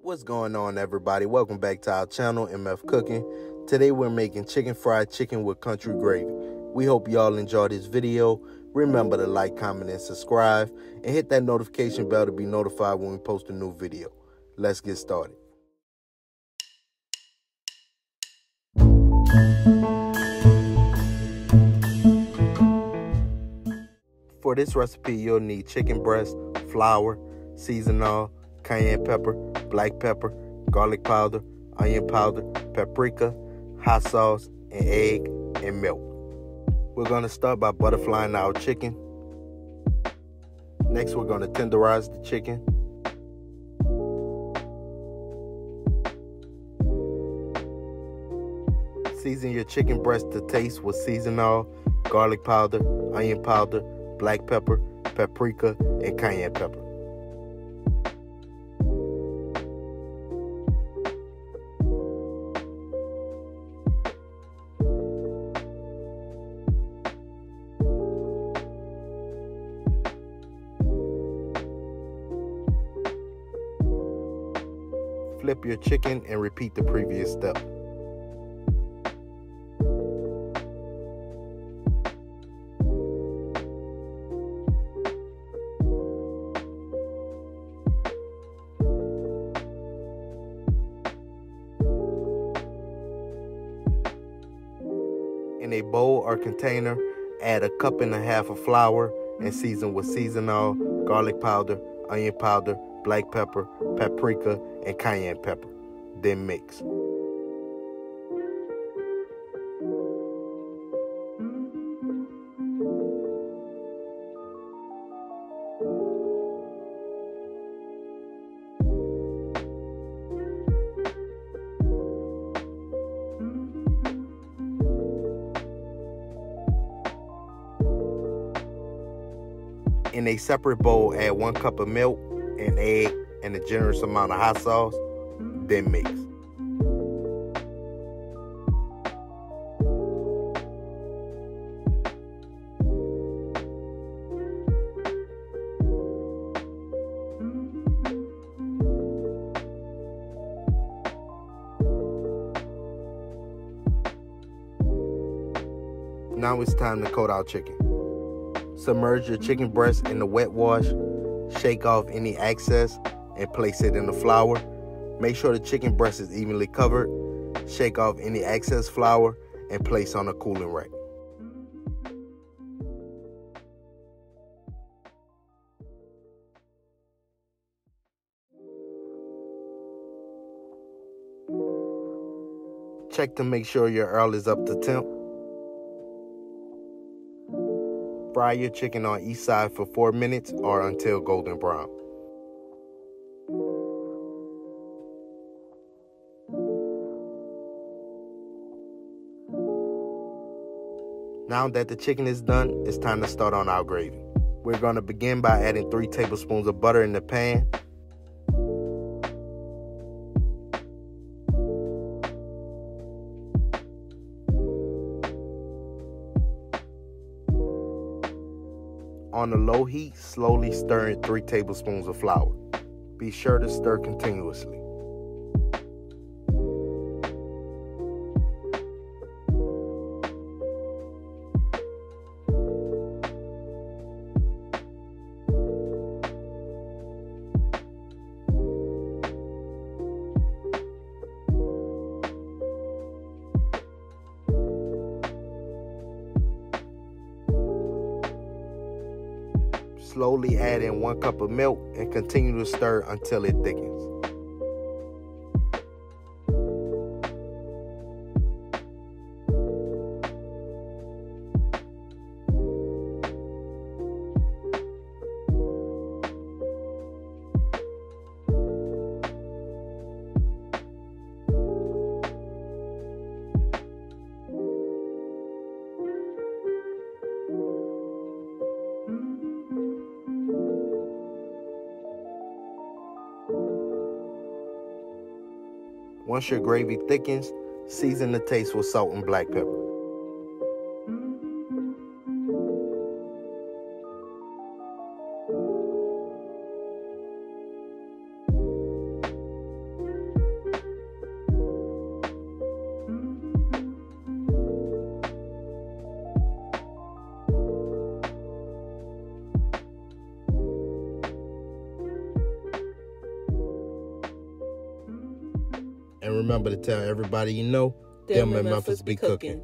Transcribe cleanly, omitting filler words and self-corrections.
What's going on, everybody? Welcome back to our channel, MF Cooking. Today we're making fried chicken with country gravy. We hope y'all enjoy this video. Remember to like, comment, and subscribe, and hit that notification bell to be notified when we post a new video. Let's get started. For this recipe, you'll need chicken breast, flour, seasoning, cayenne pepper, black pepper, garlic powder, onion powder, paprika, hot sauce, and egg and milk. We're going to start by butterflying our chicken. Next, we're going to tenderize the chicken. Season your chicken breast to taste with seasoning, garlic powder, onion powder, black pepper, paprika, and cayenne pepper. Flip your chicken and repeat the previous step. In a bowl or container, add 1.5 cups of flour and season with seasoning, garlic powder, onion powder, black pepper, paprika, and cayenne pepper. Then mix. In a separate bowl, add 1 cup of milk, an egg, and a generous amount of hot sauce, then mix. Now it's time to coat our chicken. Submerge your chicken breast in the wet wash, shake off any excess, and place it in the flour. Make sure the chicken breast is evenly covered. Shake off any excess flour and place on a cooling rack. Check to make sure your oil is up to temp. Fry your chicken on each side for 4 minutes or until golden brown. Now that the chicken is done, it's time to start on our gravy. We're going to begin by adding 3 tablespoons of butter in the pan. On a low heat, slowly stir in 3 tablespoons of flour. Be sure to stir continuously. Slowly add in 1 cup of milk and continue to stir until it thickens. Once your gravy thickens, season to taste with salt and black pepper. And remember to tell everybody you know, them MFers be cooking.